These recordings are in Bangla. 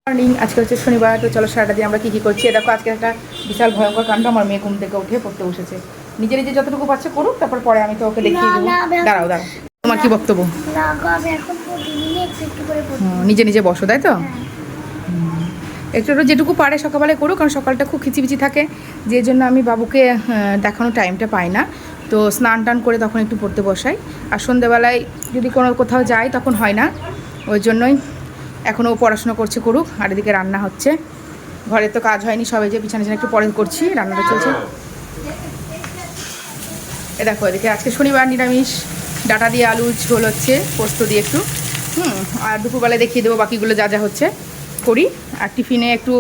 মর্নিং। আজকে হচ্ছে শনিবার, তো চলো সারাটা দিন আমরা কী করছি। দেখো আজকে একটা বিশাল ভয়ঙ্কর কাণ্ড। আমার মেয়ে ঘুম থেকে উঠে পড়তে বসেছে। নিজে নিজে যতটুকু পাচ্ছে করুক, তারপর পরে আমি তো ওকে দেখিয়ে দেবো। দাঁড়াও দাঁড়াও, তোমার কি বক্তব্য? নিজে নিজে বসো, তাই তো? একটু একটু যেটুকু পারে সকালবেলায় করুক, কারণ সকালটা খুব খিচিবিচি থাকে, যে জন্য আমি বাবুকে দেখানোর টাইমটা পাই না। তো স্নান টান করে তখন একটু পড়তে বসাই। আর সন্ধ্যেবেলায় যদি কোথাও যাই তখন হয় না, ওই জন্যই এখনও পড়াশোনা করছে, করুক। আর এদিকে রান্না হচ্ছে, ঘরে তো কাজ হয়নি, সবাই যে বিছানা একটু পরে করছি, রান্নাটা চলছে। এ দেখো এদিকে আজকে শনিবার, নিরামিষ, ডাটা দিয়ে আলু ঝোল হচ্ছে, পোস্ত দিয়ে একটু। আর দুপুরবেলায় দেখিয়ে দেবো বাকিগুলো যা যা হচ্ছে করি। আর টিফিনে একটু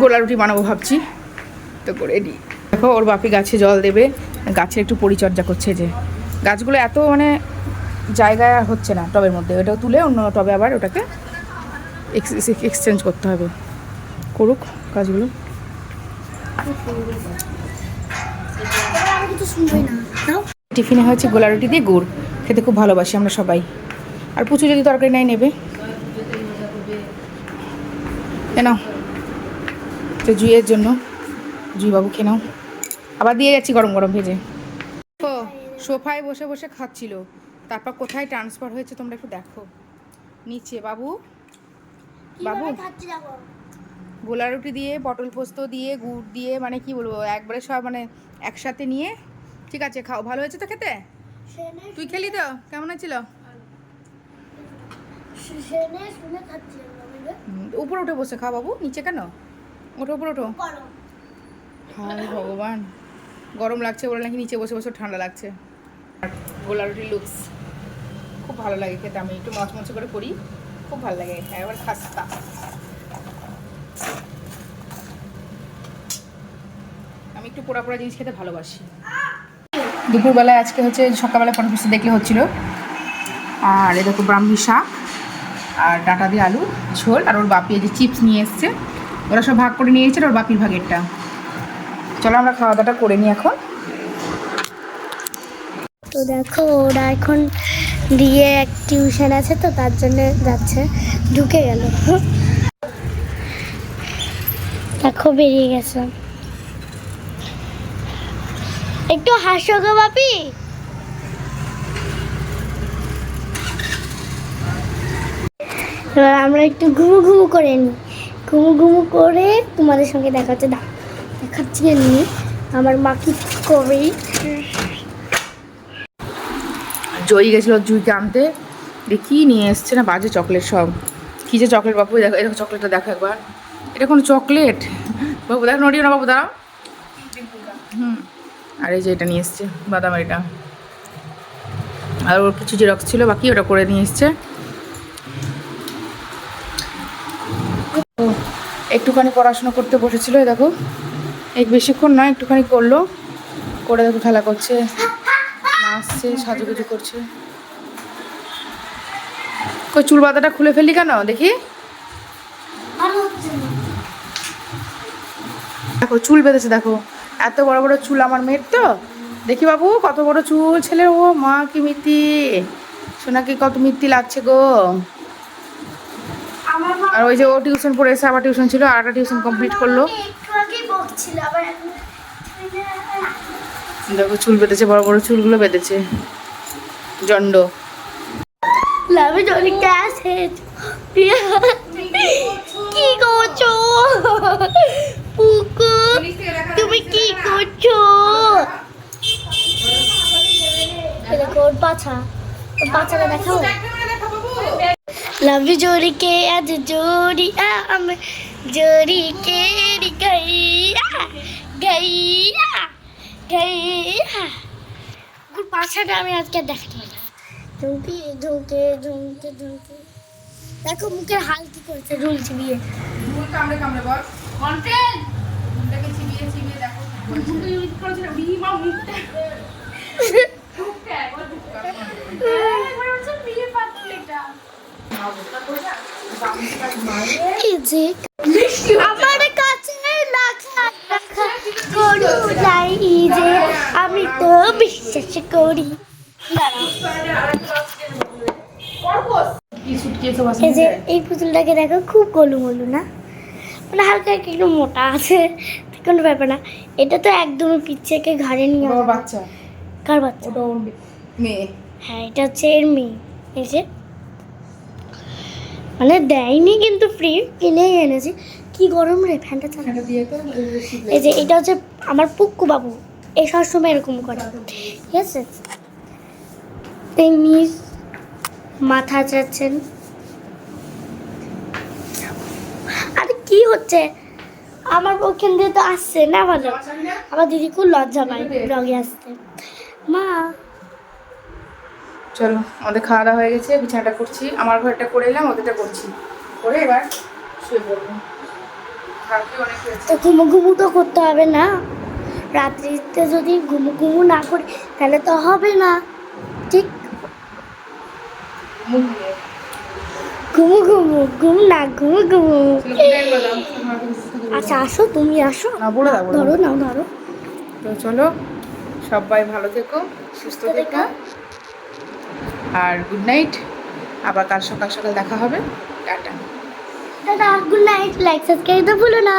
গোলা রুটি বানাবো ভাবছি, তো করে দিই। দেখো ওর বাপি গাছে জল দেবে, গাছের একটু পরিচর্যা করছে। যে গাছগুলো এত জায়গায় হচ্ছে না টবের মধ্যে, ওটাও তুলে অন্য টবে আবার ওটাকে এক্সচেঞ্জ করতে হবে। করুক কাজগুলো। টিফিনে হয়েছে গোলা রুটি দিয়ে গুড়, খেতে খুব ভালোবাসি আমরা সবাই। আর পুচু যদি তরকারি নাই নেবে। নাও তো জুইয়ের জন্য, জুই বাবু খেয়ে নাও। আবার দিয়ে যাচ্ছি গরম গরম ভেজে। ও সোফায় বসে বসে খাচ্ছিল, তারপর কোথায় ট্রান্সফার হয়েছে তোমরা একটু দেখো। নিচে বাবু বাবু গোলা রুটি দিয়ে, পটল পোস্ত দিয়ে, গুড় দিয়ে, মানে কি বলবো, একবারে সব একসাথে নিয়ে। ঠিক আছে খাও, ভালো হয়েছে তো খেতে? তুই খেলি তো? কেমন হয়েছিল? উপরে উঠে বসে খাও বাবু, নিচে কেন? ওঠো উপরে ওঠো। হায় ভগবান, গরম লাগছে বলে নাকি নিচে বসে বসে ঠান্ডা লাগছে। আর গোলা রুটির লুকস খুব ভালো লাগে খেতে, আমি একটু মচমচে করে করি, খুব ভালো লাগে। একবার খাস্তা। আমি একটু পোড়া পোড়া জিনিস খেতে ভালোবাসি। দুপুরবেলায় আজকে হচ্ছে সকালবেলা পটল পোস্ত দেখলে হচ্ছিল, আর এ দেখো ব্রাহ্মী শাক আর ডাঁটা দিয়ে আলু ঝোল। আর ওর বাপি এই যে চিপস নিয়ে এসছে, ওরা সব ভাগ করে নিয়ে এসেছে, ওর বাপির ভাগেরটা। চলো আমরা খাওয়া দাওয়াটা করে নিই এখন। তো দেখো ওরা এখন দিয়ে এক টিউশন আছে, তো তার জন্য যাচ্ছে, ঢুকে গেল। দেখো বেরিয়ে গেছে। একটু হাসো গো বাপি। এবার আমরা একটু ঘুমু ঘুমু করে নিই, ঘুমু ঘুমু করে তোমাদের সঙ্গে দেখাচ্ছে। দেখাচ্ছি নি আমার মা কি করে। জয়ী গেছিলো জুইকে আনতে, দেখি নিয়ে এসছে না বাজে চকলেট সব। কী যে চকলেট বাবু, দেখো এরকম চকলেটটা দেখো একবার। এটা কোনো চকলেট বাবু? দেখো নড়িও না বাবু, দাঁড়াও। আর এই যে এটা নিয়ে এসছে বাদামের, এটা। আর ওর কিছু জেরক্স ছিল বাকি, ওটা করে নিয়ে এসছে। একটুখানি পড়াশোনা করতে বসেছিল, দেখো এক বেশিক্ষণ নয়, একটুখানি করলো, করে দেখো খেলা করছে, নাচছে, সাজুগুজু করছে। কই চুল বাঁধাটা খুলে ফেললি কেন দেখি? দেখো চুল বেঁধেছে, দেখো এত বড় বড় চুল আমার মেয়ের। তো দেখি বাবু কত বড় চুল ছেলে। ও মা কি মিত্তি, সোনাকে কত মিত্তি লাগছে গো। আর ওই যে ও টিউশন পড়ে এসে আবার টিউশন ছিল, আর একটা টিউশন কমপ্লিট করলো। দেখো চুল বেঁধেছে, বড় বড় চুলগুলো বেঁধেছে, জন্ড। কি করছো পুকু, তুমি কি করছো? দেখো ওর পাছা, ওর পাছাটা দেখাও। লাভ জোরি কে আজ জোরি আম জোরি কে গাইয়া গাইয়া গাইয়া। ওর পাছাটা আমি আজকে দেখাতে পারি। ঝুঁকি ঝুঁকে ঝুঁকে ঝুঁকে দেখো মুখের হাল কি করছে, রুল চিবিয়ে। মুখ কামড়ে কামড়ে বল কন্ট্রোল, মুখটাকে চিবিয়ে চিবিয়ে দেখো মুখটা ইউজ করছে না বিমা মুখটা। মুখটা একবার মুখটা একবার হচ্ছে বিয়ে পাতলেটা এই যে আমার কাছে রাখা রাখা করু যাই যে আমি তো বিশ্বাস করি। কি সুটকেস ও এই যে এই পুতুলটাকে দেখো, খুব গোলুমলু না, মানে হালকা একটু মোটা আছে, কোনো ব্যাপার না। এটা তো একদমই পিচ্ছেকে ঘাড়ে নিয়ে বাবা আসবে। বাচ্চা, কার বাচ্চা? ওটা ওর মেয়ে। হ্যাঁ, এটা হচ্ছে এর মেয়ে। এই যে মানে দেয়নি কিন্তু ফ্রি, কিনেই এনেছি। কি গরম রে, ফ্যানটা চালা। এটা দিয়ে তো এই যে এটা হচ্ছে আমার পুক্কু বাবু, এই সবসময় এরকম করে, ঠিক আছে। এই মিস মাথা চাচ্ছেন। আরে কি হচ্ছে, আমার ওখান দিয়ে তো আসছে না ভালো। আমার দিদি খুব লজ্জা পায় ব্লগে আসতে। মা চলো, আমাদের খাওয়া দাওয়া হয়ে গেছে, বিছানাটা করছি, আমার ঘরটা করে এলাম, ওদেরটা করছি, করে এবার শুয়ে পড়বো। কালকে অনেক হয়েছে। তো ঘুমু তো করতে হবে না, রাত্রিতে যদি ঘুমু না করি তাহলে তো হবে না, ঠিক? মুখ দিয়ে ঘুম না ঘুমু। ছেলে কোথায় গেলাম? আমাকে বিস্কুট দিয়ে দিলাম। আচ্ছা আসো, তুমি আসো। না, বলে দাও, বলে দাও। ধরো নাও, ধরো। তো চলো, সবাই ভালো থেকো, সুস্থ থেকো, আর গুড নাইট। আবার কাল সকাল সকাল দেখা হবে। টাটা। দাদা গুড নাইট, লাইক সাবস্ক্রাইব তো ভুলো না।